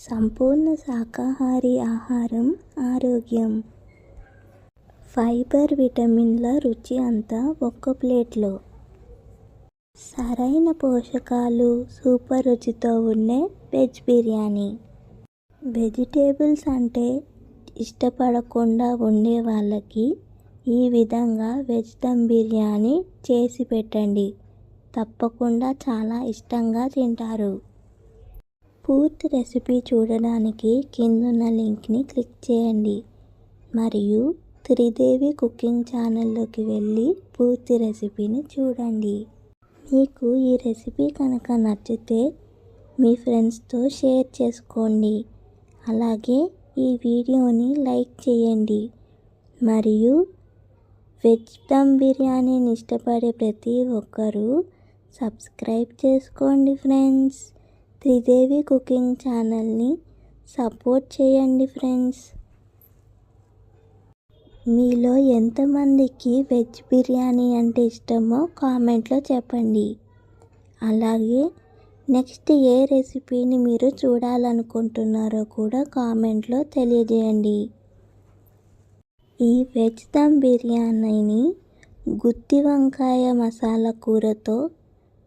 సంపూర్ణ శాకాహారి ఆహారం ఆరోగ్యం. ఫైబర్, విటమిన్ల రుచి అంతా ఒక్క ప్లేట్లో. సరైన పోషకాలు, సూపర్ రుచితో ఉండే వెజ్ బిర్యానీ. వెజిటేబుల్స్ అంటే ఇష్టపడకుండా ఉండే వాళ్ళకి ఈ విధంగా వెజ్ దమ్ బిర్యానీ చేసి పెట్టండి. తప్పకుండా చాలా ఇష్టంగా తింటారు. పూర్తి రెసిపీ చూడడానికి కిందున్న లింక్ని క్లిక్ చేయండి మరియు త్రిదేవి కుకింగ్ ఛానల్లోకి వెళ్ళి పూర్తి రెసిపీని చూడండి. మీకు ఈ రెసిపీ కనుక నచ్చితే మీ ఫ్రెండ్స్తో షేర్ చేసుకోండి. అలాగే ఈ వీడియోని లైక్ చేయండి మరియు వెజ్ దమ్ బిర్యానీని ఇష్టపడే ప్రతి ఒక్కరూ సబ్స్క్రైబ్ చేసుకోండి ఫ్రెండ్స్. త్రిదేవి కుకింగ్ ఛానల్ని సపోర్ట్ చేయండి ఫ్రెండ్స్. మీలో ఎంతమందికి వెజ్ బిర్యానీ అంటే ఇష్టమో కామెంట్లో చెప్పండి. అలాగే నెక్స్ట్ ఏ రెసిపీని మీరు చూడాలనుకుంటున్నారో కూడా కామెంట్లో తెలియజేయండి. ఈ వెజ్ దమ్ బిర్యానీని గుత్తి వంకాయ మసాలా కూరతో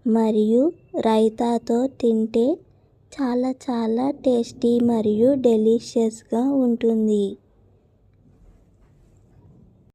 మరియు రైతాతో తింటే చాలా టేస్టీ మరియు డెలిషియస్గా ఉంటుంది.